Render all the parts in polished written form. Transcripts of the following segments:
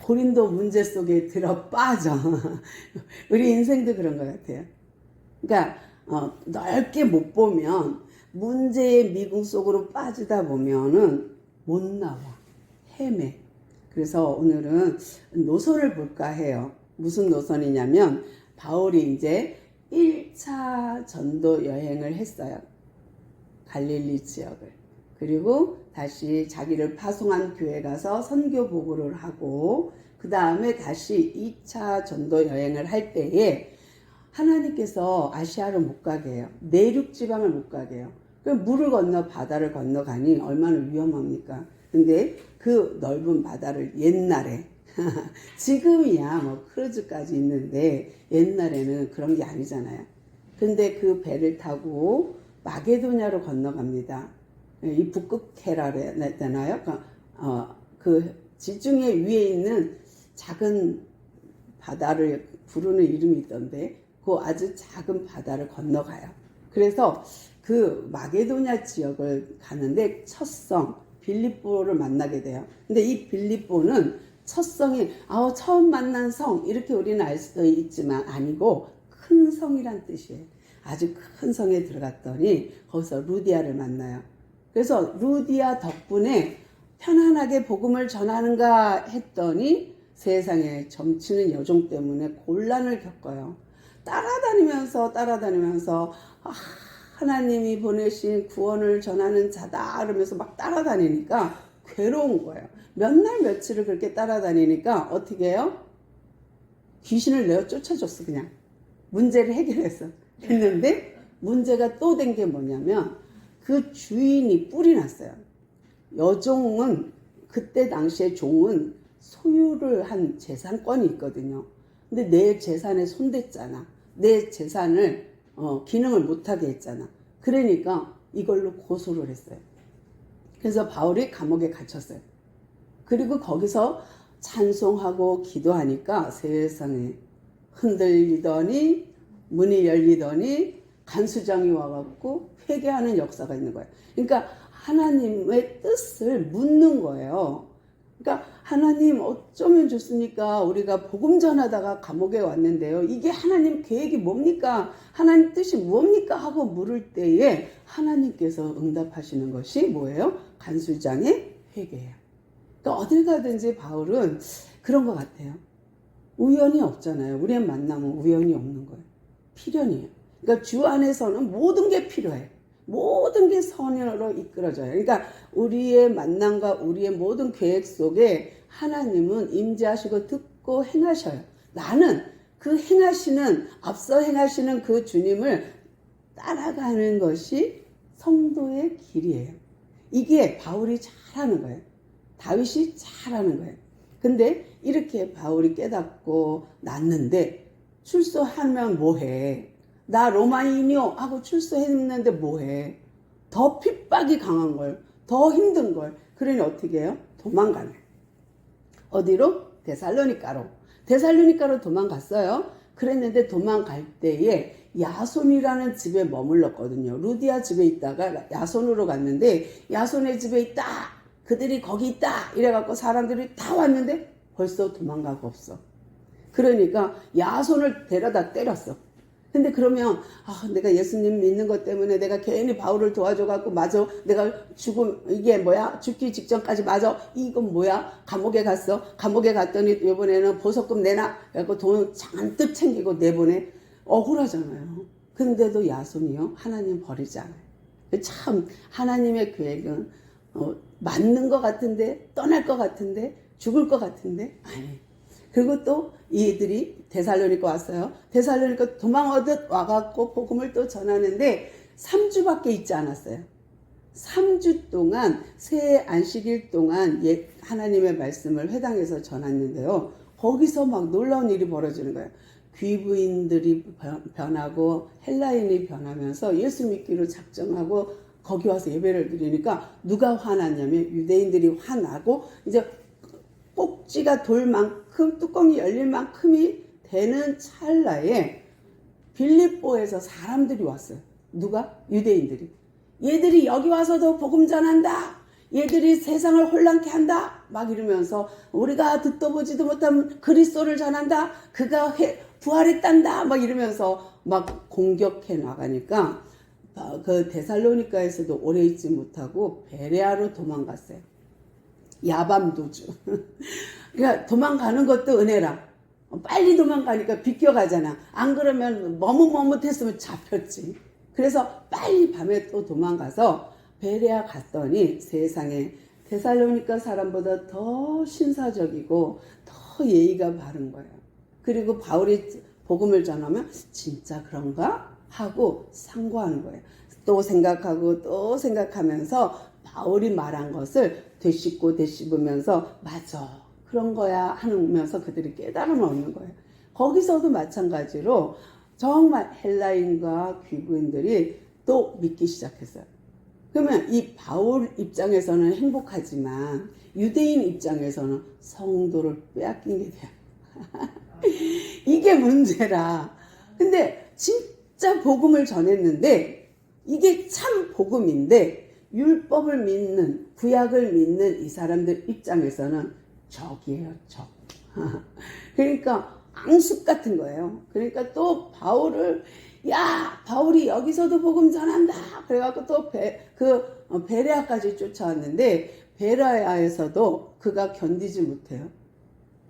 고린도 문제 속에 들어 빠져. 우리 인생도 그런 것 같아요. 그러니까 넓게 못 보면 문제의 미궁 속으로 빠지다 보면은 못 나와. 헤매. 그래서 오늘은 노선을 볼까 해요. 무슨 노선이냐면 바울이 이제 1차 전도 여행을 했어요. 갈릴리 지역을. 그리고 다시 자기를 파송한 교회 가서 선교 보고를 하고 그 다음에 다시 2차 전도 여행을 할 때에 하나님께서 아시아를 못 가게 해요. 내륙 지방을 못 가게 해요. 그럼 물을 건너 바다를 건너가니 얼마나 위험합니까? 근데 그 넓은 바다를 옛날에 지금이야 뭐 크루즈까지 있는데 옛날에는 그런 게 아니잖아요. 근데 그 배를 타고 마게도냐로 건너갑니다. 이 북극해라 해야 되나요? 그 지중해 위에 있는 작은 바다를 부르는 이름이 있던데 그 아주 작은 바다를 건너가요. 그래서 그 마게도냐 지역을 가는데 첫 성 빌립보를 만나게 돼요. 근데 이 빌립보는 첫 성이 처음 만난 성 이렇게 우리는 알 수도 있지만 아니고 큰 성이란 뜻이에요. 아주 큰 성에 들어갔더니 거기서 루디아를 만나요. 그래서 루디아 덕분에 편안하게 복음을 전하는가 했더니 세상에 점치는 여종 때문에 곤란을 겪어요. 따라다니면서 하나님이 보내신 구원을 전하는 자다 그러면서 막 따라다니니까 괴로운 거예요. 몇 날 며칠을 그렇게 따라다니니까 어떻게 해요? 귀신을 내어 쫓아줬어. 그냥 문제를 해결했어. 했는데 문제가 또 된 게 뭐냐면 그 주인이 뿔이 났어요. 여종은 그때 당시에 종은 소유를 한 재산권이 있거든요. 근데 내 재산에 손댔잖아. 내 재산을 기능을 못하게 했잖아. 그러니까 이걸로 고소를 했어요. 그래서 바울이 감옥에 갇혔어요. 그리고 거기서 찬송하고 기도하니까 세상에 흔들리더니 문이 열리더니 간수장이 와갖고 회개하는 역사가 있는 거예요. 그러니까 하나님의 뜻을 묻는 거예요. 그러니까 하나님 어쩌면 좋습니까? 우리가 복음 전하다가 감옥에 왔는데요. 이게 하나님 계획이 뭡니까? 하나님 뜻이 뭡니까? 하고 물을 때에 하나님께서 응답하시는 것이 뭐예요? 간수장의 회개예요. 그러니까 어딜 가든지 바울은 그런 것 같아요. 우연이 없잖아요. 우리의 만남은 우연이 없는 거예요. 필연이에요. 그러니까 주 안에서는 모든 게 필요해. 모든 게 선으로 이끌어져요. 그러니까 우리의 만남과 우리의 모든 계획 속에 하나님은 임재하시고 듣고 행하셔요. 나는 그 앞서 행하시는 그 주님을 따라가는 것이 성도의 길이에요. 이게 바울이 잘하는 거예요. 다윗이 잘하는 거예요. 근데 이렇게 바울이 깨닫고 났는데 출소하면 뭐해? 나 로마인이요 하고 출소했는데 뭐해? 더 핍박이 강한 걸, 더 힘든 걸. 그러니 어떻게 해요? 도망가네. 어디로? 데살로니카로 도망갔어요. 그랬는데 도망갈 때에 야손이라는 집에 머물렀거든요. 루디아 집에 있다가 야손으로 갔는데 야손의 집에 있다. 그들이 거기 있다. 이래갖고 사람들이 다 왔는데 벌써 도망가고 없어. 그러니까 야손을 데려다 때렸어. 근데 그러면 내가 예수님 믿는 것 때문에 내가 괜히 바울을 도와줘갖고 맞아 내가 죽기 직전까지 맞아 이건 뭐야 감옥에 갔어. 감옥에 갔더니 이번에는 보석금 내놔 그래갖고 돈 잔뜩 챙기고 내보내. 억울하잖아요. 근데도 야손이요 하나님 버리지 않아요. 참 하나님의 계획은 맞는 것 같은데 떠날 것 같은데 죽을 것 같은데 아니. 그리고 또 이들이 데살로니가 왔어요. 데살로니가 도망오듯 와갖고 복음을 또 전하는데 3주밖에 있지 않았어요. 3주 동안 새 안식일 동안 하나님의 말씀을 회당에서 전했는데요. 거기서 막 놀라운 일이 벌어지는 거예요. 귀부인들이 변하고 헬라인이 변하면서 예수 믿기로 작정하고 거기 와서 예배를 드리니까 누가 화났냐면 유대인들이 화나고 이제 꼭지가 돌 만큼 뚜껑이 열릴 만큼이 되는 찰나에 빌립보에서 사람들이 왔어요. 누가? 유대인들이. 얘들이 여기 와서도 복음 전한다. 얘들이 세상을 혼란케 한다 막 이러면서 우리가 듣도 보지도 못한 그리스도를 전한다, 그가 부활했단다 막 이러면서 막 공격해 나가니까 그 데살로니가에서도 오래 있지 못하고 베레아로 도망갔어요. 야밤도주. 그러니까 도망가는 것도 은혜라. 빨리 도망가니까 비껴가잖아. 안 그러면 머뭇머뭇했으면 잡혔지. 그래서 빨리 밤에 또 도망가서 베레아 갔더니 세상에 데살로니가 사람보다 더 신사적이고 더 예의가 바른 거예요. 그리고 바울이 복음을 전하면 진짜 그런가? 하고 상고하는 거예요. 또 생각하고 또 생각하면서 바울이 말한 것을 되씹고 되씹으면서 맞아 그런 거야 하면서 그들이 깨달음을 얻는 거예요. 거기서도 마찬가지로 정말 헬라인과 귀부인들이 또 믿기 시작했어요. 그러면 이 바울 입장에서는 행복하지만 유대인 입장에서는 성도를 빼앗긴 게 돼요. 이게 문제라. 근데 진짜 복음을 전했는데 이게 참 복음인데 율법을 믿는, 구약을 믿는 이 사람들 입장에서는 적이에요, 적. 그러니까 앙숙 같은 거예요. 그러니까 또 바울을 바울이 여기서도 복음 전한다. 그래갖고 또 베레아까지 쫓아왔는데 베레아에서도 그가 견디지 못해요.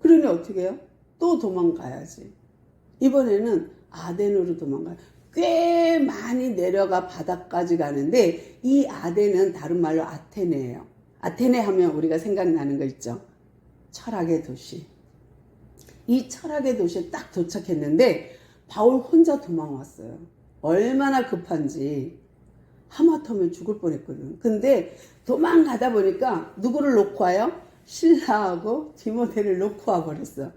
그러니 어떻게 해요? 또 도망가야지. 이번에는 아덴으로 도망가요. 꽤 많이 내려가 바다까지 가는데 이 아덴은 다른 말로 아테네예요. 아테네 하면 우리가 생각나는 거 있죠. 철학의 도시. 이 철학의 도시에 딱 도착했는데 바울 혼자 도망왔어요. 얼마나 급한지. 하마터면 죽을 뻔했거든. 근데 도망가다 보니까 누구를 놓고 와요? 신라하고 디모데를 놓고 와버렸어.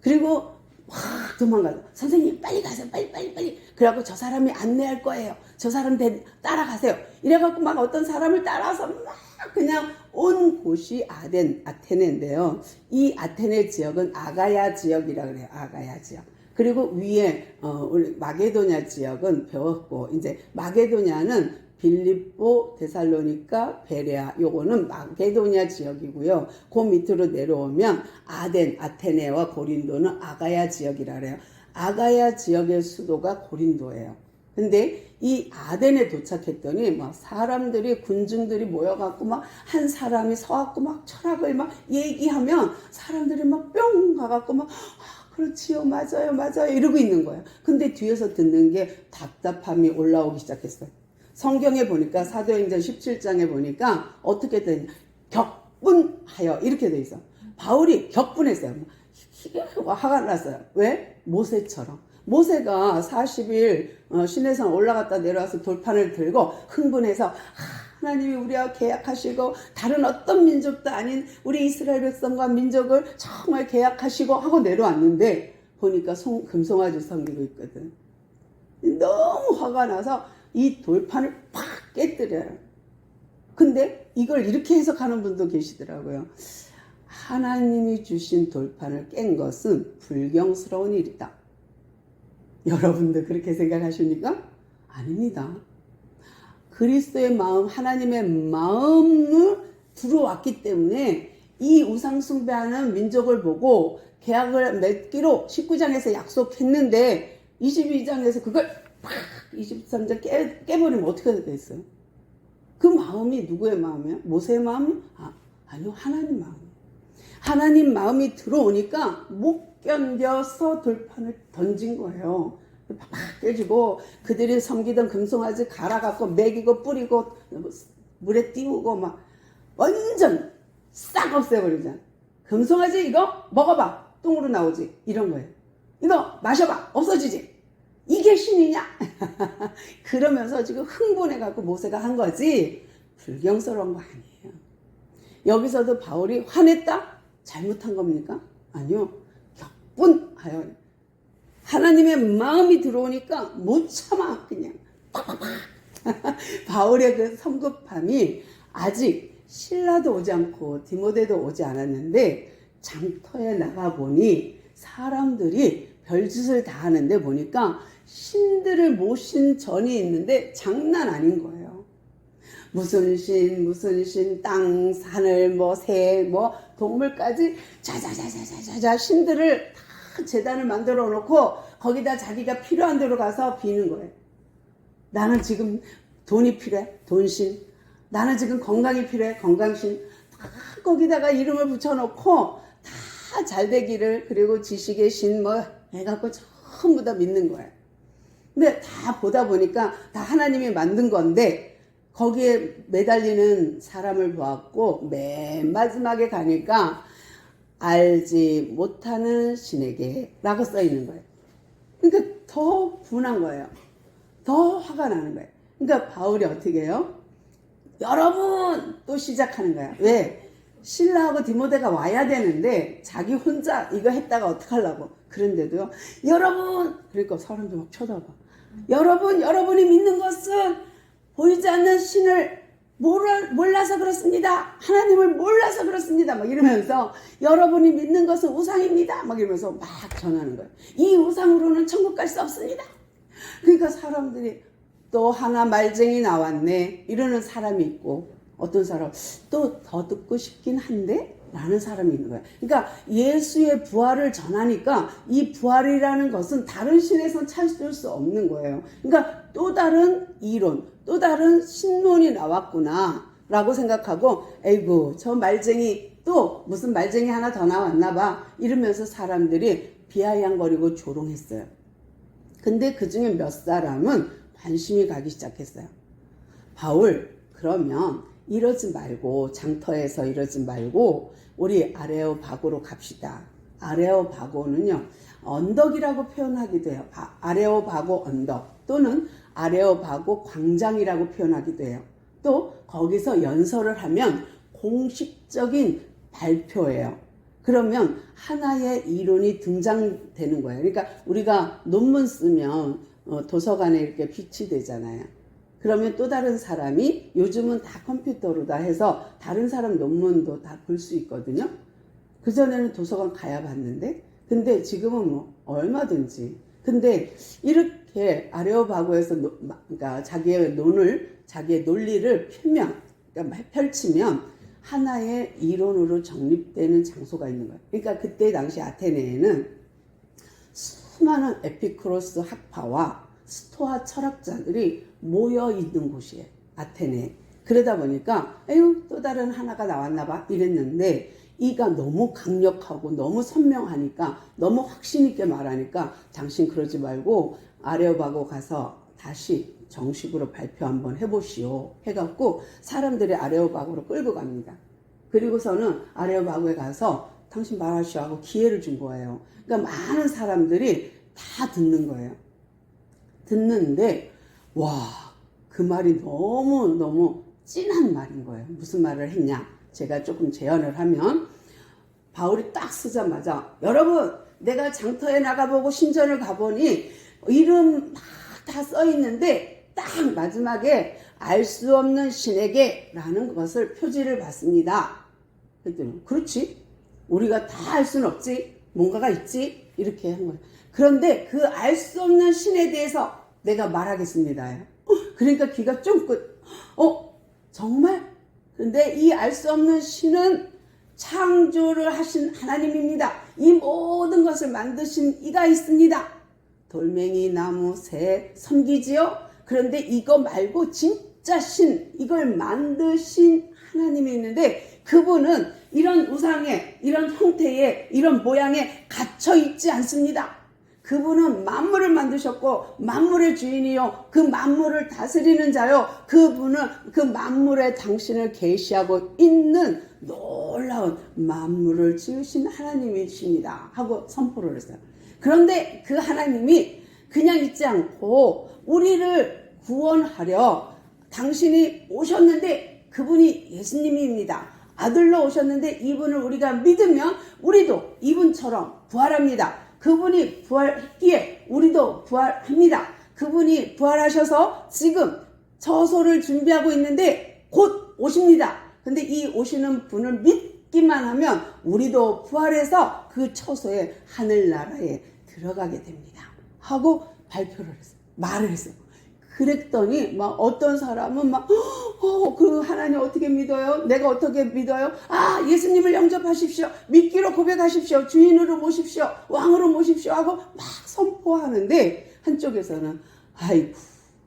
그리고 확 도망가서 선생님 빨리 가세요. 빨리. 그래갖고 저 사람이 안내할 거예요. 저 사람 따라가세요. 이래갖고 막 어떤 사람을 따라서 막 그냥 온 곳이 아테네인데요. 이 아테네 지역은 아가야 지역이라 그래요. 아가야 지역. 그리고 위에 우리 마게도냐 지역은 배웠고 이제 마게도냐는 빌립보, 데살로니가, 베레아 요거는 마게도냐 지역이고요. 그 밑으로 내려오면 아테네와 고린도는 아가야 지역이라 그래요. 아가야 지역의 수도가 고린도예요. 근데 이 아덴에 도착했더니 막 사람들이 군중들이 모여갖고 막 한 사람이 서갖고 막 철학을 막 얘기하면 사람들이 막 뿅 가갖고 막 그렇지요, 맞아요 이러고 있는 거예요. 근데 뒤에서 듣는 게 답답함이 올라오기 시작했어요. 성경에 보니까 사도행전 17장에 보니까 어떻게 되냐, 격분하여 이렇게 돼 있어. 바울이 격분했어요. 화가 났어요. 왜? 모세처럼. 모세가 40일 시내산 올라갔다 내려와서 돌판을 들고 흥분해서 하나님이 우리와 계약하시고 다른 어떤 민족도 아닌 우리 이스라엘 백성과 민족을 정말 계약하시고 하고 내려왔는데 보니까 금송아지 섬기고 있거든. 너무 화가 나서 이 돌판을 팍 깨뜨려요. 근데 이걸 이렇게 해석하는 분도 계시더라고요. 하나님이 주신 돌판을 깬 것은 불경스러운 일이다. 여러분도 그렇게 생각하십니까? 아닙니다. 그리스도의 마음, 하나님의 마음을 들어왔기 때문에 이 우상 숭배하는 민족을 보고 계약을 맺기로 19장에서 약속했는데 22장에서 그걸 팍 23장 깨버리면 어떻게 되겠어요? 그 마음이 누구의 마음이에요? 모세의 마음이? 아니요, 하나님 마음. 하나님 마음이 들어오니까 못 견뎌서 돌판을 던진 거예요. 팍 깨지고 그들이 섬기던 금송아지 갈아갖고 먹이고 뿌리고 물에 띄우고 막 완전 싹 없애버리잖아. 금송아지 이거 먹어봐, 똥으로 나오지, 이런 거예요. 이거 마셔봐, 없어지지. 이게 신이냐? 그러면서 지금 흥분해갖고 모세가 한 거지 불경스러운 거 아니에요. 여기서도 바울이 화냈다? 잘못한 겁니까? 아니요. 격분하여 하나님의 마음이 들어오니까 못 참아 그냥 팍팍팍. 바울의 그 성급함이 아직 신라도 오지 않고 디모데도 오지 않았는데 장터에 나가보니 사람들이 별짓을 다 하는데 보니까 신들을 모신 전이 있는데 장난 아닌 거예요. 무슨 신, 땅, 하늘, 뭐 새, 뭐 동물까지 자자자자자자 신들을 다 제단을 만들어 놓고 거기다 자기가 필요한 대로 가서 비는 거예요. 나는 지금 돈이 필요해, 돈신. 나는 지금 건강이 필요해, 건강신. 다 거기다가 이름을 붙여놓고 다 잘되기를, 그리고 지식의 신 뭐 해갖고 전부 다 믿는 거예요. 근데 다 보다 보니까 다 하나님이 만든 건데 거기에 매달리는 사람을 보았고 맨 마지막에 가니까 알지 못하는 신에게 라고 써 있는 거예요. 그러니까 더 분한 거예요. 더 화가 나는 거예요. 그러니까 바울이 어떻게 해요? 여러분! 또 시작하는 거야. 왜? 실라하고 디모데가 와야 되는데 자기 혼자 이거 했다가 어떡하려고. 그런데도요. 여러분! 그러니까 사람들 막 쳐다봐. 여러분! 여러분이 믿는 것은 보이지 않는 신을 몰라서 그렇습니다. 하나님을 몰라서 그렇습니다. 막 이러면서 여러분이 믿는 것은 우상입니다. 막 이러면서 막 전하는 거예요. 이 우상으로는 천국 갈 수 없습니다. 그러니까 사람들이 또 하나 말쟁이 나왔네 이러는 사람이 있고, 어떤 사람 또 더 듣고 싶긴 한데 라는 사람이 있는 거예요. 그러니까 예수의 부활을 전하니까 이 부활이라는 것은 다른 신에선 찾을 수 없는 거예요. 그러니까 또 다른 이론, 또 다른 신론이 나왔구나 라고 생각하고, 에이구 저 말쟁이 또 무슨 말쟁이 하나 더 나왔나 봐 이러면서 사람들이 비아냥거리고 조롱했어요. 근데 그 중에 몇 사람은 관심이 가기 시작했어요. 바울, 그러면 이러지 말고, 장터에서 이러지 말고 우리 아레오바고로 갑시다. 아레오바고는요 언덕이라고 표현하기도 해요. 아레오바고 언덕 또는 아레오바고 광장이라고 표현하기도 해요. 또 거기서 연설을 하면 공식적인 발표예요. 그러면 하나의 이론이 등장되는 거예요. 그러니까 우리가 논문 쓰면 도서관에 이렇게 비치되잖아요. 그러면 또 다른 사람이, 요즘은 다 컴퓨터로 다 해서 다른 사람 논문도 다 볼 수 있거든요. 그전에는 도서관 가야 봤는데, 근데 지금은 뭐 얼마든지. 근데 이렇게 아레오바고에서 그러니까 자기의 논리를 그러니까 펼치면 하나의 이론으로 정립되는 장소가 있는 거예요. 그러니까 그때 당시 아테네에는 수많은 에피쿠로스 학파와 스토아 철학자들이 모여 있는 곳이에요. 아테네. 그러다 보니까 에휴 또 다른 하나가 나왔나 봐 이랬는데, 이가 너무 강력하고 너무 선명하니까, 너무 확신 있게 말하니까 당신 그러지 말고 아레오바고 가서 다시 정식으로 발표 한번 해보시오 해갖고 사람들이 아레오바고로 끌고 갑니다. 그리고서는 아레오바고에 가서 당신 말하시오 하고 기회를 준 거예요. 그러니까 많은 사람들이 다 듣는 거예요. 듣는데 그 말이 너무너무 찐한 말인 거예요. 무슨 말을 했냐, 제가 조금 재현을 하면, 바울이 딱 쓰자마자 여러분 내가 장터에 나가보고 신전을 가보니 이름 다 써있는데 딱 마지막에 알 수 없는 신에게 라는 것을 표지를 봤습니다. 그랬더니 그렇지, 우리가 다 알 수는 없지, 뭔가가 있지, 이렇게 한 거예요. 그런데 그 알 수 없는 신에 대해서 내가 말하겠습니다. 그러니까 귀가 쫑긋, 정말? 근데 이 알 수 없는 신은 창조를 하신 하나님입니다. 이 모든 것을 만드신 이가 있습니다. 돌멩이, 나무, 새, 섬기지요? 그런데 이거 말고 진짜 신, 이걸 만드신 하나님이 있는데, 그분은 이런 우상에, 이런 형태에, 이런 모양에 갇혀 있지 않습니다. 그분은 만물을 만드셨고 만물의 주인이요, 그 만물을 다스리는 자요, 그분은 그 만물에 당신을 계시하고 있는 놀라운 만물을 지으신 하나님이십니다 하고 선포를 했어요. 그런데 그 하나님이 그냥 있지 않고 우리를 구원하려 당신이 오셨는데, 그분이 예수님입니다. 아들로 오셨는데 이분을 우리가 믿으면 우리도 이분처럼 부활합니다. 그분이 부활했기에 우리도 부활합니다. 그분이 부활하셔서 지금 처소를 준비하고 있는데 곧 오십니다. 근데 이 오시는 분을 믿기만 하면 우리도 부활해서 그 처소에, 하늘나라에 들어가게 됩니다 하고 발표를 했어요. 말을 했어요. 그랬더니 막 어떤 사람은 막 그 하나님 어떻게 믿어요? 내가 어떻게 믿어요? 아, 예수님을 영접하십시오. 믿기로 고백하십시오. 주인으로 모십시오. 왕으로 모십시오 하고 막 선포하는데, 한쪽에서는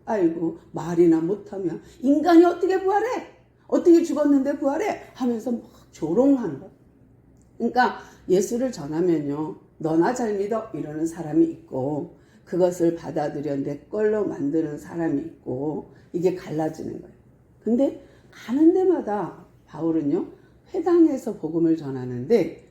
아이고 말이나 못하면 인간이 어떻게 부활해? 어떻게 죽었는데 부활해? 하면서 막 조롱하는 거예요. 그러니까 예수를 전하면요, 너나 잘 믿어 이러는 사람이 있고, 그것을 받아들여 내 걸로 만드는 사람이 있고, 이게 갈라지는 거예요. 근데 가는 데마다 바울은요, 회당에서 복음을 전하는데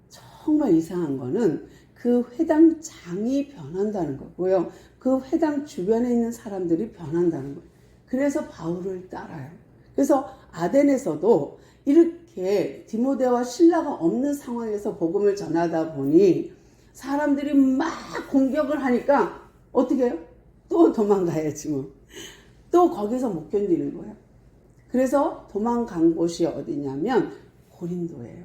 정말 이상한 거는 그 회당장이 변한다는 거고요, 그 회당 주변에 있는 사람들이 변한다는 거예요. 그래서 바울을 따라요. 그래서 아덴에서도 이렇게 디모데와 실라가 없는 상황에서 복음을 전하다 보니 사람들이 막 공격을 하니까 어떻게 해요? 또 도망가야지 뭐. 또 거기서 못 견디는 거예요. 그래서 도망간 곳이 어디냐면 고린도예요.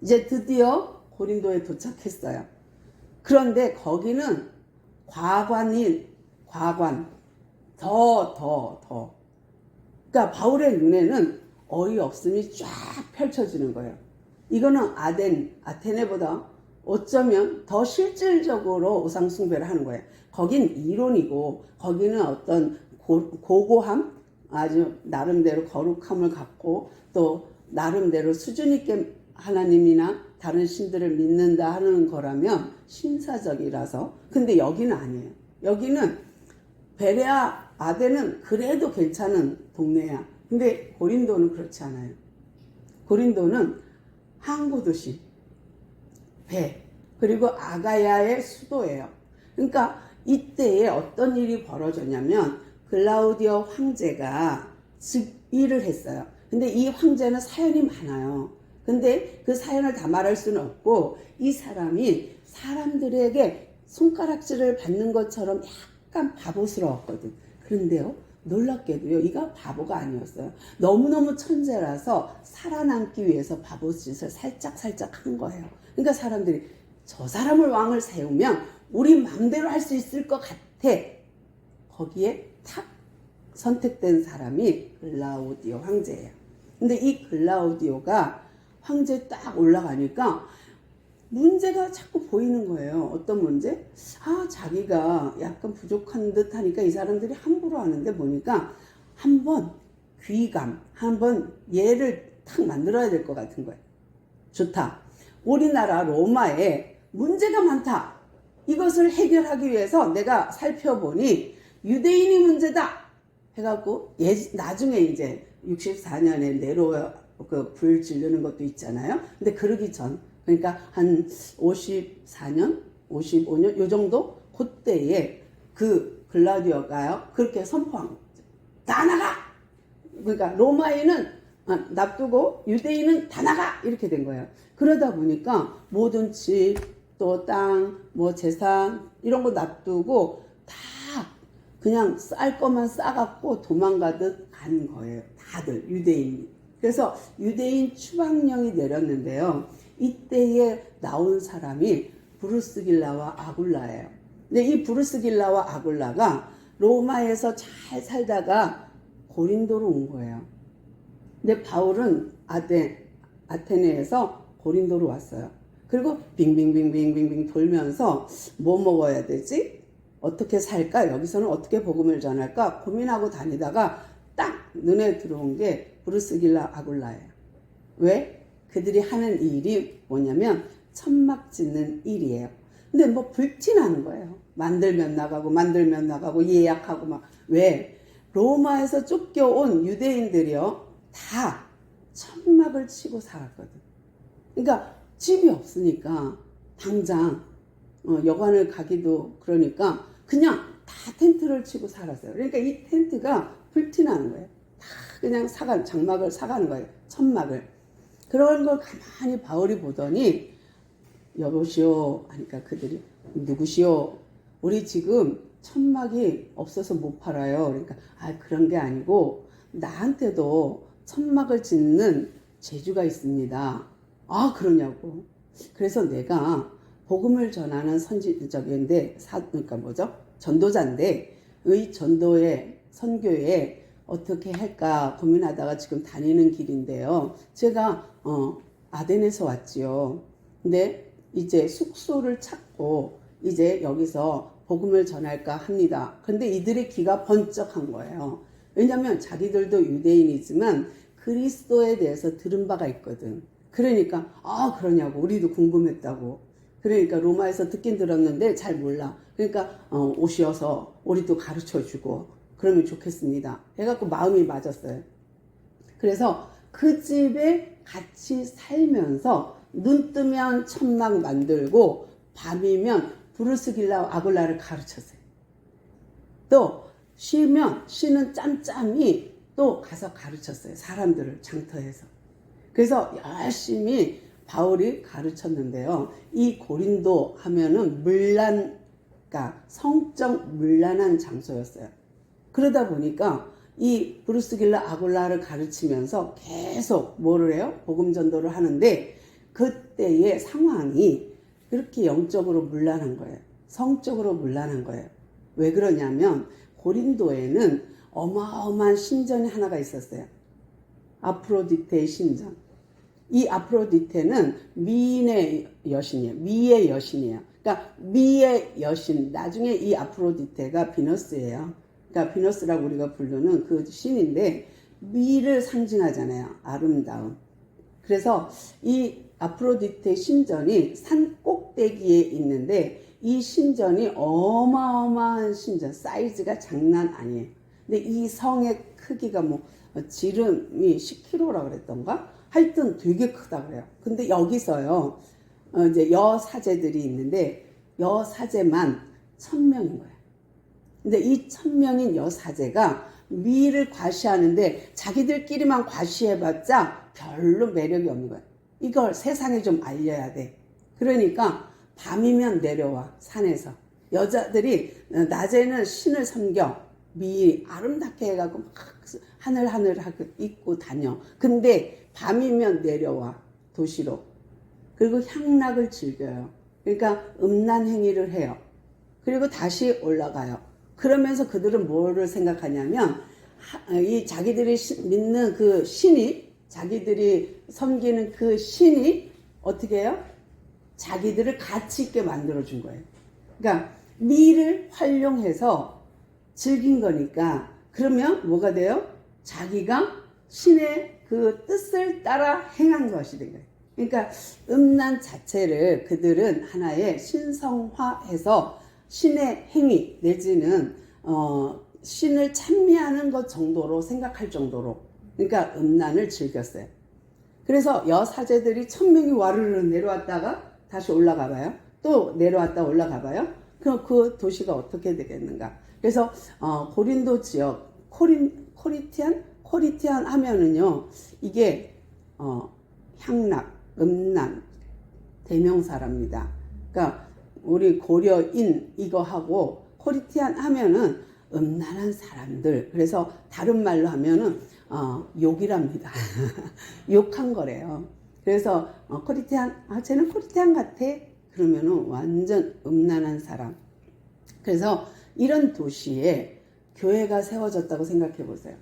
이제 드디어 고린도에 도착했어요. 그런데 거기는 과관, 더. 그러니까 바울의 눈에는 어이없음이 쫙 펼쳐지는 거예요. 이거는 아테네보다 어쩌면 더 실질적으로 우상숭배를 하는 거예요. 거긴 이론이고, 거기는 어떤 고고함, 아주 나름대로 거룩함을 갖고, 또 나름대로 수준 있게 하나님이나 다른 신들을 믿는다 하는 거라면 신사적이라서. 근데 여기는 아니에요. 여기는 베레아, 아덴은 그래도 괜찮은 동네야. 근데 고린도는 그렇지 않아요. 고린도는 항구 도시, 그리고 아가야의 수도예요. 그러니까 이때에 어떤 일이 벌어졌냐면, 글라우디오 황제가 즉위를 했어요. 근데 이 황제는 사연이 많아요. 근데 그 사연을 다 말할 수는 없고, 이 사람이 사람들에게 손가락질을 받는 것처럼 약간 바보스러웠거든. 그런데요, 놀랍게도요, 이가 바보가 아니었어요. 너무너무 천재라서 살아남기 위해서 바보짓을 살짝 한 거예요. 그러니까 사람들이 저 사람을 왕을 세우면 우리 마음대로 할 수 있을 것 같아. 거기에 탁 선택된 사람이 글라우디오 황제예요. 근데 이 글라우디오가 황제 딱 올라가니까 문제가 자꾸 보이는 거예요. 어떤 문제? 자기가 약간 부족한 듯 하니까 이 사람들이 함부로 하는데, 보니까 한번 얘를 탁 만들어야 될 것 같은 거예요. 좋다. 우리나라 로마에 문제가 많다. 이것을 해결하기 위해서 내가 살펴보니 유대인이 문제다 해갖고, 나중에 이제 64년에 네로 불 지르는 것도 있잖아요. 근데 그러기 전, 그러니까 한 54년, 55년 요 정도 그때에 그 글라디오가요, 그렇게 선포한 거죠. 다 나가! 그러니까 로마인은 놔두고 유대인은 다 나가! 이렇게 된 거예요. 그러다 보니까 모든 집, 또 땅, 뭐 재산 이런 거 놔두고 다 그냥 쌀 것만 싸갖고 도망가듯 간 거예요. 다들 유대인이. 그래서 유대인 추방령이 내렸는데요. 이때에 나온 사람이 브루스길라와 아굴라예요. 근데 이 브루스길라와 아굴라가 로마에서 잘 살다가 고린도로 온 거예요. 근데 바울은 아테네에서 고린도로 왔어요. 그리고 빙빙빙빙빙빙 돌면서 뭐 먹어야 되지? 어떻게 살까? 여기서는 어떻게 복음을 전할까? 고민하고 다니다가 딱 눈에 들어온 게 브루스길라 아굴라예요. 왜? 그들이 하는 일이 뭐냐면 천막 짓는 일이에요. 근데 뭐 불티나는 거예요. 만들면 나가고 예약하고 막. 왜? 로마에서 쫓겨온 유대인들이요, 다 천막을 치고 살았거든. 그러니까 집이 없으니까 당장 여관을 가기도 그러니까 그냥 다 텐트를 치고 살았어요. 그러니까 이 텐트가 불티나는 거예요. 다 그냥 장막을 사가는 거예요. 천막을. 그런 걸 가만히 바울이 보더니, 여보시오 하니까 그들이, 누구시오? 우리 지금 천막이 없어서 못 팔아요. 그러니까 그런 게 아니고 나한테도 천막을 짓는 재주가 있습니다. 그러냐고. 그래서 내가 복음을 전하는 그러니까 전도자인데, 전도에 선교에 어떻게 할까 고민하다가 지금 다니는 길인데요. 제가 아덴에서 왔지요. 근데 이제 숙소를 찾고 이제 여기서 복음을 전할까 합니다. 근데 이들의 귀가 번쩍한 거예요. 왜냐하면 자기들도 유대인이지만 그리스도에 대해서 들은 바가 있거든. 그러니까 그러냐고, 우리도 궁금했다고. 그러니까 로마에서 듣긴 들었는데 잘 몰라. 그러니까 오셔서 우리도 가르쳐주고 그러면 좋겠습니다 해갖고 마음이 맞았어요. 그래서 그 집에 같이 살면서 눈 뜨면 천막 만들고 밤이면 브루스길라 아굴라를 가르쳤어요. 또 쉬는 짬짬이 또 가서 가르쳤어요. 사람들을 장터에서. 그래서 열심히 바울이 가르쳤는데요. 이 고린도 하면은 그러니까 성적 문란한 장소였어요. 그러다 보니까 이 브루스길라 아굴라를 가르치면서 계속 뭐를 해요? 복음 전도를 하는데 그때의 상황이 그렇게 영적으로 문란한 거예요. 성적으로 문란한 거예요. 왜 그러냐면 고린도에는 어마어마한 신전이 하나가 있었어요. 아프로디테의 신전. 이 아프로디테는 미인의 여신이에요. 미의 여신이에요. 그러니까 미의 여신. 나중에 이 아프로디테가 비너스예요. 그러니까 비너스라고 우리가 부르는 그 신인데 미를 상징하잖아요. 아름다움. 그래서 이 아프로디테 신전이 산 꼭대기에 있는데 이 신전이 어마어마한 신전. 사이즈가 장난 아니에요. 근데 이 성의 크기가 지름이 10km라고 그랬던가? 하여튼 되게 크다 그래요. 근데 여기서요, 이제 여사제들이 있는데, 여사제만 1000명인 거예요. 근데 이 1000명인 여사제가 미를 과시하는데, 자기들끼리만 과시해봤자 별로 매력이 없는 거예요. 이걸 세상에 좀 알려야 돼. 그러니까, 밤이면 내려와, 산에서. 여자들이 낮에는 신을 섬겨, 미 아름답게 해가지고 막 하늘하고 입고 다녀. 근데 밤이면 내려와 도시로. 그리고 향락을 즐겨요. 그러니까 음란 행위를 해요. 그리고 다시 올라가요. 그러면서 그들은 뭐를 생각하냐면 이 자기들이 믿는 그 신이, 자기들이 섬기는 그 신이 어떻게 해요? 자기들을 가치 있게 만들어준 거예요. 그러니까 미를 활용해서 즐긴 거니까 그러면 뭐가 돼요? 자기가 신의 그 뜻을 따라 행한 것이 된 거예요. 그러니까 음란 자체를 그들은 하나의 신성화해서 신의 행위 내지는 신을 찬미하는 것 정도로 생각할 정도로, 그러니까 음란을 즐겼어요. 그래서 여사제들이 1000명이 와르르 내려왔다가 다시 올라가 봐요. 또 내려왔다 올라가 봐요. 그럼 그 도시가 어떻게 되겠는가? 그래서 고린도 지역 코리티안 하면은요, 이게 향락, 음란 대명사랍니다. 그러니까 우리 고려인 이거 하고 코리티안 하면은 음란한 사람들. 그래서 다른 말로 하면은 욕이랍니다. 욕한 거래요. 그래서 코리티안, 쟤는 코리티안 같아. 그러면은 완전 음란한 사람. 그래서 이런 도시에 교회가 세워졌다고 생각해 보세요.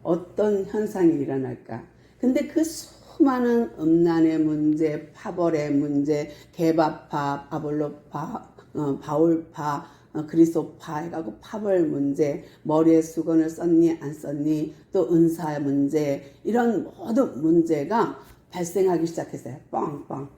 어떤 현상이 일어날까? 근데 그 수많은 음란의 문제, 파벌의 문제, 개바파, 아볼로파, 바울파, 그리스도파 해가지고 파벌 문제, 머리에 수건을 썼니 안 썼니, 또 은사 문제, 이런 모든 문제가 발생하기 시작했어요. 빵빵.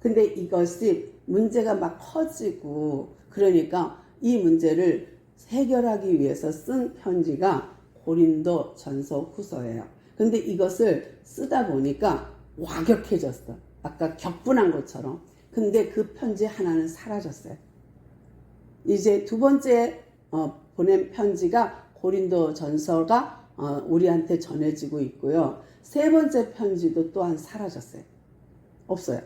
근데 이것이 문제가 막 커지고, 그러니까 이 문제를 해결하기 위해서 쓴 편지가 고린도 전서 후서예요. 근데 이것을 쓰다 보니까 와격해졌어. 아까 격분한 것처럼. 근데 그 편지 하나는 사라졌어요. 이제 두 번째 보낸 편지가 고린도 전서가 우리한테 전해지고 있고요. 세 번째 편지도 또한 사라졌어요. 없어요.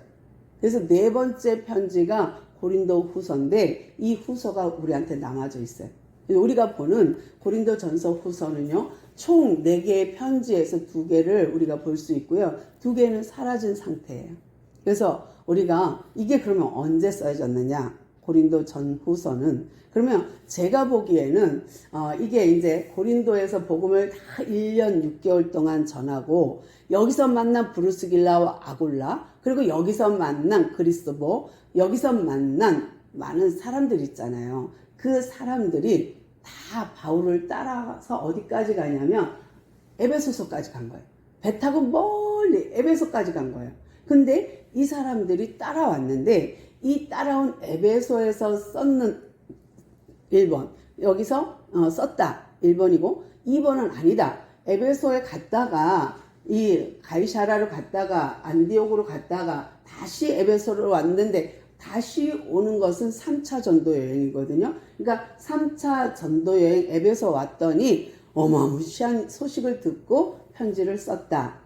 그래서 네 번째 편지가 고린도 후서인데 이 후서가 우리한테 남아져 있어요. 우리가 보는 고린도 전서 후서는요, 총 4개의 편지에서 2개를 우리가 볼 수 있고요. 2개는 사라진 상태예요. 그래서 우리가 이게 그러면 언제 써졌느냐? 고린도 전후서는. 그러면 제가 보기에는 이게 이제 고린도에서 복음을 다 1년 6개월 동안 전하고 여기서 만난 브루스길라와 아굴라, 그리고 여기서 만난 그리스도, 여기서 만난 많은 사람들 있잖아요. 그 사람들이 다 바울을 따라서 어디까지 가냐면 에베소서까지 간 거예요. 배 타고 멀리 에베소까지 간 거예요. 근데 이 사람들이 따라왔는데 이 따라온 에베소에서 썼는 1번, 여기서 썼다 1번이고 2번은 아니다. 에베소에 갔다가 이 가이사라로 갔다가 안디옥으로 갔다가 다시 에베소로 왔는데 다시 오는 것은 3차 전도 여행이거든요. 그러니까 3차 전도 여행 에베소 왔더니 어마무시한 소식을 듣고 편지를 썼다.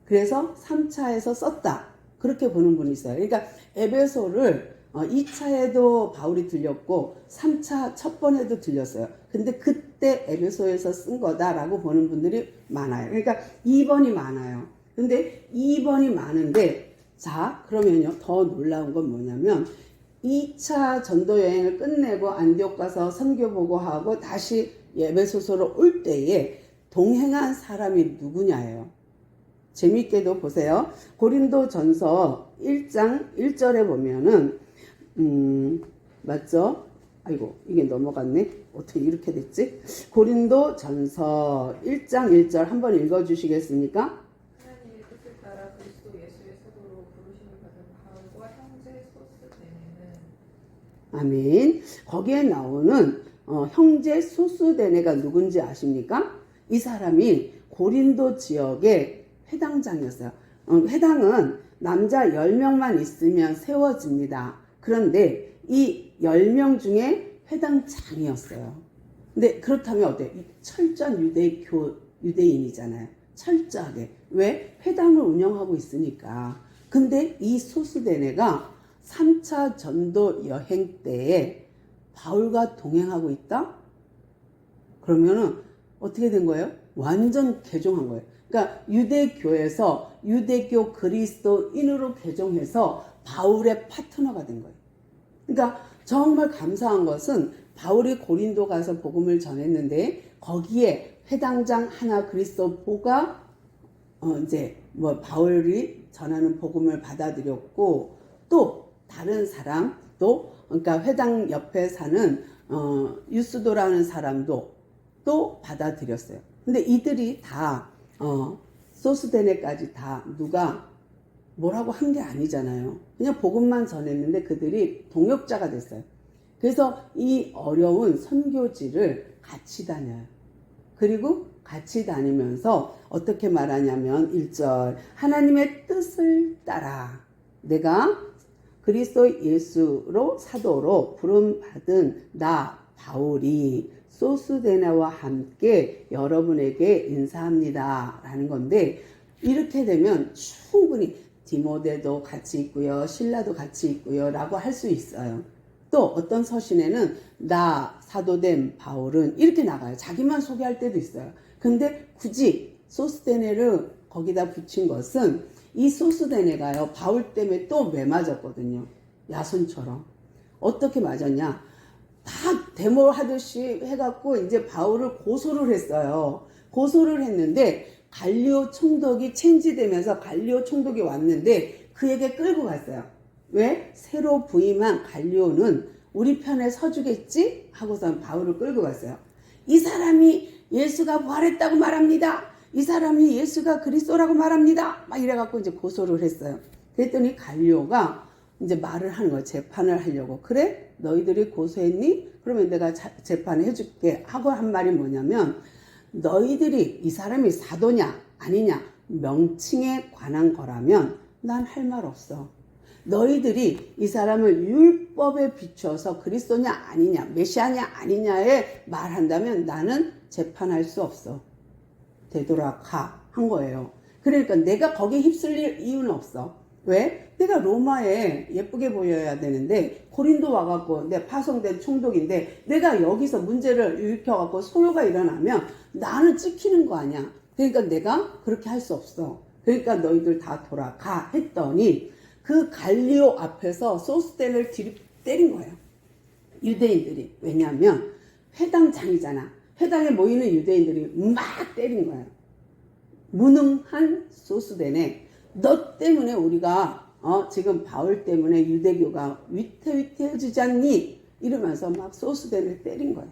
그래서 3차에서 썼다. 그렇게 보는 분이 있어요. 그러니까 에베소를 2차에도 바울이 들렸고 3차 첫 번에도 들렸어요. 근데 그때 에베소에서 쓴 거다라고 보는 분들이 많아요. 그러니까 2번이 많아요. 근데 2번이 많은데 자, 그러면요, 더 놀라운 건 뭐냐면 2차 전도 여행을 끝내고 안디옥 가서 선교 보고하고 다시 에베소서로 올 때에 동행한 사람이 누구냐예요. 재미있게도 보세요. 고린도 전서 1장 1절에 보면은 맞죠? 아이고, 이게 넘어갔네. 어떻게 이렇게 됐지? 고린도 전서 1장 1절 한번 읽어 주시겠습니까? 하나님의 뜻을 따라 그리스도 예수의 사도로 부르심을 받은 바울과 형제 소스데네는. 아멘. 거기에 나오는 형제 소스데네가 누군지 아십니까? 이 사람이 고린도 지역의 회당장이었어요. 회당은 남자 10명만 있으면 세워집니다. 그런데 이 10명 중에 회당장이었어요. 근데 그렇다면 어때요? 철저한 유대인이잖아요. 철저하게. 왜? 회당을 운영하고 있으니까. 근데 이 소스데네가 3차 전도 여행 때에 바울과 동행하고 있다? 그러면은 어떻게 된 거예요? 완전 개종한 거예요. 그러니까 유대교에서 유대교 그리스도인으로 개종해서 바울의 파트너가 된 거예요. 그러니까 정말 감사한 것은 바울이 고린도 가서 복음을 전했는데 거기에 회당장 하나 그리스도보가 이제 뭐 바울이 전하는 복음을 받아들였고 또 다른 사람 또 그러니까 회당 옆에 사는 유스도라는 사람도 또 받아들였어요. 근데 이들이 다 소스데네까지 다 누가 뭐라고 한 게 아니잖아요. 그냥 복음만 전했는데 그들이 동역자가 됐어요. 그래서 이 어려운 선교지를 같이 다녀요. 그리고 같이 다니면서 어떻게 말하냐면 1절 하나님의 뜻을 따라 내가 그리스도 예수로 사도로 부름받은 나 바울이 소스데네와 함께 여러분에게 인사합니다 라는 건데 이렇게 되면 충분히 디모데도 같이 있고요 실라도 같이 있고요 라고 할 수 있어요. 또 어떤 서신에는 나 사도된 바울은 이렇게 나가요. 자기만 소개할 때도 있어요. 근데 굳이 소스데네를 거기다 붙인 것은 이 소스데네가요 바울 때문에 또 매맞았거든요. 야손처럼. 어떻게 맞았냐? 다 데모하듯이 해갖고 이제 바울을 고소를 했어요. 고소를 했는데 갈리오 총독이 체인지되면서 갈리오 총독이 왔는데 그에게 끌고 갔어요. 왜? 새로 부임한 갈리오는 우리 편에 서주겠지? 하고서 바울을 끌고 갔어요. 이 사람이 예수가 부활했다고 말합니다. 이 사람이 예수가 그리스도라고 말합니다. 막 이래갖고 이제 고소를 했어요. 그랬더니 갈리오가 이제 말을 하는 거예요. 재판을 하려고. 그래? 너희들이 고소했니? 그러면 내가 재판을 해줄게. 하고 한 말이 뭐냐면 너희들이 이 사람이 사도냐 아니냐 명칭에 관한 거라면 난 할 말 없어. 너희들이 이 사람을 율법에 비추어서 그리스도냐 아니냐 메시아냐 아니냐에 말한다면 나는 재판할 수 없어. 되돌아가 한 거예요. 그러니까 내가 거기에 휩쓸릴 이유는 없어. 왜? 내가 로마에 예쁘게 보여야 되는데 고린도 와갖고 내 파송된 총독인데 내가 여기서 문제를 일으켜갖고 소요가 일어나면 나는 찍히는 거 아니야. 그러니까 내가 그렇게 할 수 없어. 그러니까 너희들 다 돌아가 했더니 그 갈리오 앞에서 소스데네를 때린 거예요. 유대인들이. 왜냐하면 회당장이잖아. 회당에 모이는 유대인들이 막 때린 거예요. 무능한 소수되네. 너 때문에 우리가 지금 바울 때문에 유대교가 위태위태해지지 않니? 이러면서 막 소수된을 때린 거예요.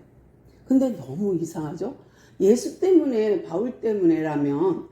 근데 너무 이상하죠? 예수 때문에 바울 때문에라면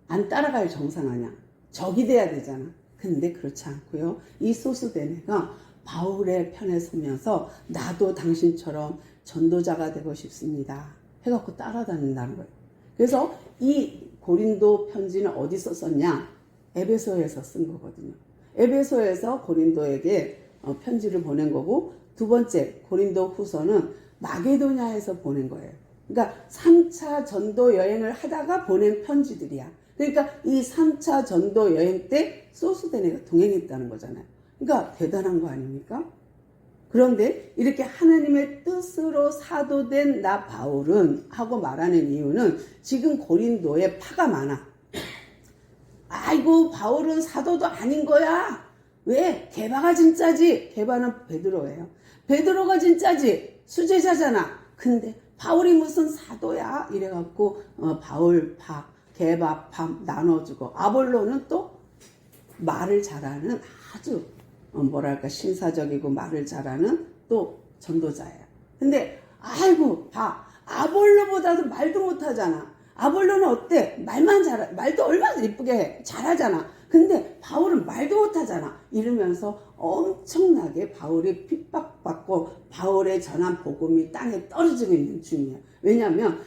안 따라갈 정상 아니야. 적이 돼야 되잖아. 근데 그렇지 않고요. 이 소수되네가 바울의 편에 서면서 나도 당신처럼 전도자가 되고 싶습니다 해갖고 따라다닌다는 거예요. 그래서 이 고린도 편지는 어디서 썼냐? 에베소에서 쓴 거거든요. 에베소에서 고린도에게 편지를 보낸 거고, 두 번째 고린도 후서는 마게도냐에서 보낸 거예요. 그러니까 3차 전도 여행을 하다가 보낸 편지들이야. 그러니까 이 3차 전도 여행 때 소수데네가 동행했다는 거잖아요. 그러니까 대단한 거 아닙니까? 그런데 이렇게 하나님의 뜻으로 사도된 나 바울은 하고 말하는 이유는 지금 고린도에 파가 많아. 아이고 바울은 사도도 아닌 거야. 왜? 게바가 진짜지. 게바는 베드로예요. 베드로가 진짜지. 수제자잖아. 근데 바울이 무슨 사도야? 이래갖고 바울 파, 게바 파 나눠주고, 아볼로는 또 말을 잘하는 아주 뭐랄까 신사적이고 말을 잘하는 또 전도자예요. 근데 아이고 봐, 아볼로보다도 말도 못하잖아. 아볼로는 어때? 말도 얼마나 이쁘게 해. 잘하잖아. 근데 바울은 말도 못하잖아. 이러면서 엄청나게 바울이 핍박받고 바울의 전한 복음이 땅에 떨어지고 있는 중이에요. 왜냐하면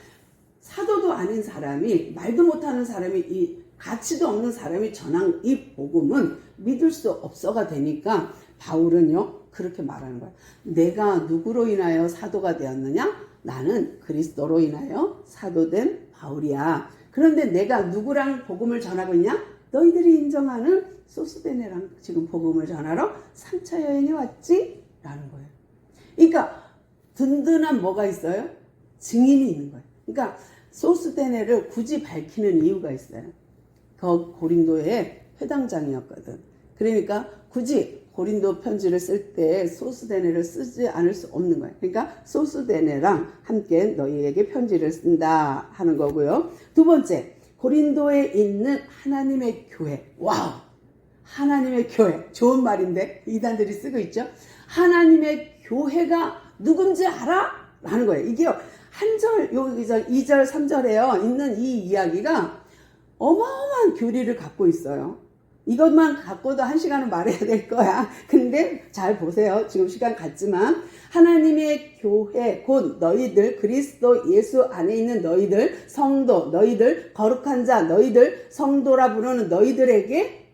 사도도 아닌 사람이, 말도 못하는 사람이, 이 가치도 없는 사람이 전한 이 복음은 믿을 수 없어가 되니까 바울은요 그렇게 말하는 거야. 내가 누구로 인하여 사도가 되었느냐? 나는 그리스도로 인하여 사도된 바울이야. 그런데 내가 누구랑 복음을 전하고 있냐? 너희들이 인정하는 소스데네랑 지금 복음을 전하러 3차 여행에 왔지? 라는 거예요. 그러니까 든든한 뭐가 있어요? 증인이 있는 거예요. 그러니까 소스데네를 굳이 밝히는 이유가 있어요. 고린도의 회당장이었거든. 그러니까 굳이 고린도 편지를 쓸 때 소스데네를 쓰지 않을 수 없는 거예요. 그러니까 소스데네랑 함께 너희에게 편지를 쓴다 하는 거고요. 두 번째, 고린도에 있는 하나님의 교회. 와우! 하나님의 교회. 좋은 말인데 이단들이 쓰고 있죠. 하나님의 교회가 누군지 알아? 라는 거예요. 이게 한 절, 2절, 3절에요. 있는 이 이야기가 어마어마한 교리를 갖고 있어요. 이것만 갖고도 1시간은 말해야 될 거야. 근데 잘 보세요. 지금 시간 갔지만 하나님의 교회 곧 너희들, 그리스도 예수 안에 있는 너희들, 성도, 너희들, 거룩한 자, 너희들, 성도라 부르는 너희들에게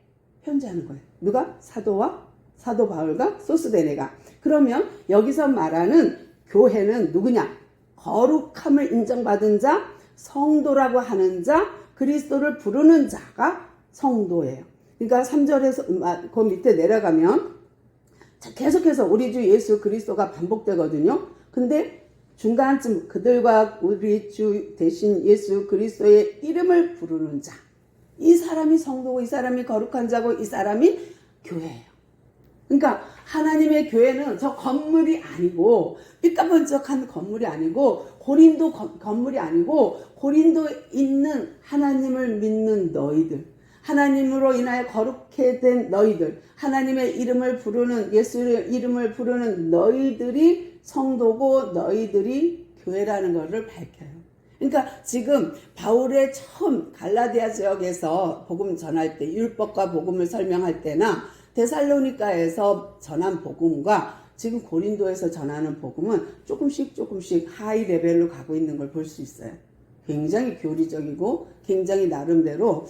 편지하는 거예요. 누가? 사도 바울과 소스데네가. 그러면 여기서 말하는 교회는 누구냐? 거룩함을 인정받은 자, 성도라고 하는 자, 그리스도를 부르는 자가 성도예요. 그러니까 3절에서 그 밑에 내려가면 계속해서 우리 주 예수 그리스도가 반복되거든요. 근데 중간쯤 그들과 우리 주 대신 예수 그리스도의 이름을 부르는 자. 이 사람이 성도고 이 사람이 거룩한 자고 이 사람이 교회예요. 그러니까 하나님의 교회는 저 건물이 아니고 삐까번쩍한 건물이 아니고 고린도 건물이 아니고 고린도에 있는 하나님을 믿는 너희들, 하나님으로 인하여 거룩해 된 너희들, 하나님의 이름을 부르는 예수의 이름을 부르는 너희들이 성도고 너희들이 교회라는 것을 밝혀요. 그러니까 지금 바울의 처음 갈라디아 지역에서 복음 전할 때 율법과 복음을 설명할 때나 데살로니가에서 전한 복음과 지금 고린도에서 전하는 복음은 조금씩 하이 레벨로 가고 있는 걸 볼 수 있어요. 굉장히 교리적이고 굉장히 나름대로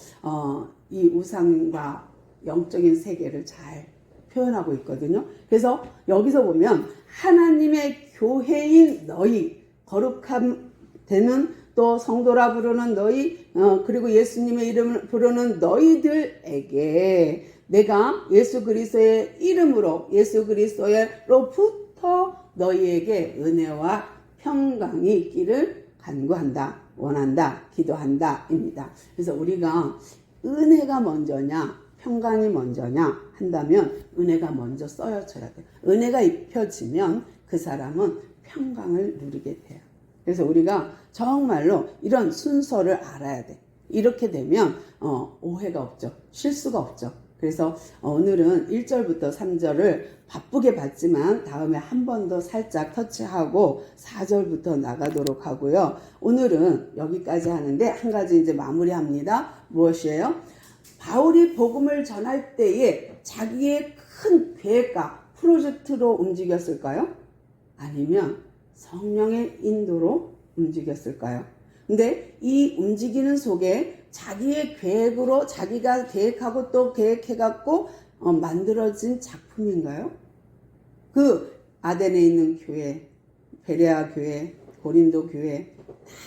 이 우상과 영적인 세계를 잘 표현하고 있거든요. 그래서 여기서 보면 하나님의 교회인 너희, 거룩함 되는 또 성도라 부르는 너희, 그리고 예수님의 이름을 부르는 너희들에게 내가 예수 그리스도의 이름으로 예수 그리스도로부터 너희에게 은혜와 평강이 있기를 간구한다, 원한다, 기도한다 입니다. 그래서 우리가 은혜가 먼저냐 평강이 먼저냐 한다면 은혜가 먼저 써여져야 돼요. 은혜가 입혀지면 그 사람은 평강을 누리게 돼요. 그래서 우리가 정말로 이런 순서를 알아야 돼. 이렇게 되면 오해가 없죠. 실수가 없죠. 그래서 오늘은 1절부터 3절을 바쁘게 봤지만 다음에 한 번 더 살짝 터치하고 4절부터 나가도록 하고요. 오늘은 여기까지 하는데 한 가지 이제 마무리합니다. 무엇이에요? 바울이 복음을 전할 때에 자기의 큰 계획과 프로젝트로 움직였을까요? 아니면 성령의 인도로 움직였을까요? 근데 이 움직이는 속에 자기의 계획으로 자기가 계획하고 또 계획해갖고 만들어진 작품인가요? 그 아덴에 있는 교회, 베레아 교회, 고린도 교회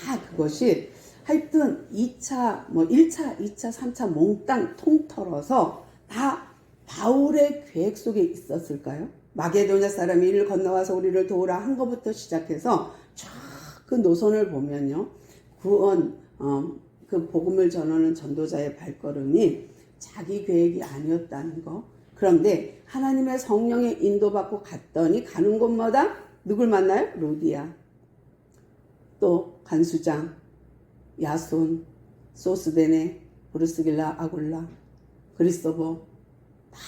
다 그것이 하여튼 2차, 1차, 2차, 3차 몽땅 통틀어서 다 바울의 계획 속에 있었을까요? 마게도냐 사람이 이를 건너와서 우리를 도우라 한 것부터 시작해서 쫙 그 노선을 보면요. 구원, 그 복음을 전하는 전도자의 발걸음이 자기 계획이 아니었다는 거. 그런데 하나님의 성령의 인도받고 갔더니 가는 곳마다 누굴 만나요? 루디아, 또 간수장, 야손, 소스데네, 브루스길라, 아굴라, 그리스도보 다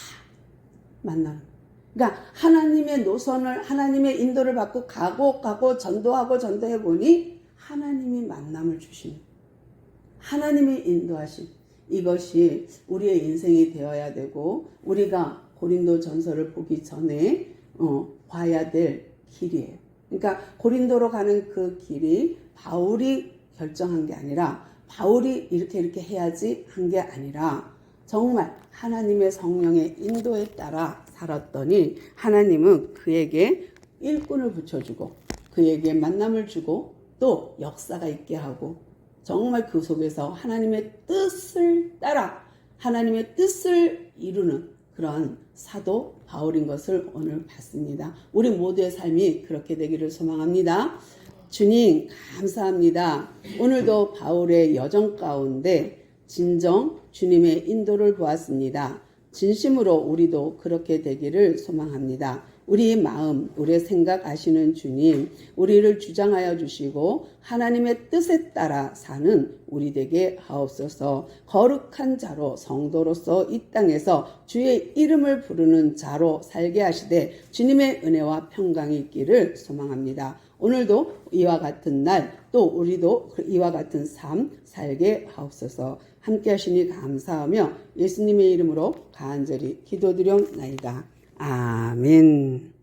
만나는 거예요. 그러니까 하나님의 노선을 하나님의 인도를 받고 가고 전도하고 전도해 보니 하나님이 만남을 주시는 하나님이 인도하신 이것이 우리의 인생이 되어야 되고 우리가 고린도 전서를 보기 전에 봐야 될 길이에요. 그러니까 고린도로 가는 그 길이 바울이 결정한 게 아니라 바울이 이렇게 해야지 한 게 아니라 정말 하나님의 성령의 인도에 따라 살았더니 하나님은 그에게 일꾼을 붙여주고 그에게 만남을 주고 또 역사가 있게 하고 정말 그 속에서 하나님의 뜻을 따라 하나님의 뜻을 이루는 그런 사도 바울인 것을 오늘 봤습니다. 우리 모두의 삶이 그렇게 되기를 소망합니다. 주님 감사합니다. 오늘도 바울의 여정 가운데 진정 주님의 인도를 보았습니다. 진심으로 우리도 그렇게 되기를 소망합니다. 우리 마음, 우리의 생각 아시는 주님, 우리를 주장하여 주시고 하나님의 뜻에 따라 사는 우리 되게 하옵소서. 거룩한 자로 성도로서 이 땅에서 주의 이름을 부르는 자로 살게 하시되 주님의 은혜와 평강이 있기를 소망합니다. 오늘도 이와 같은 날, 또 우리도 이와 같은 삶 살게 하옵소서. 함께 하시니 감사하며 예수님의 이름으로 간절히 기도드렸나이다. 아멘.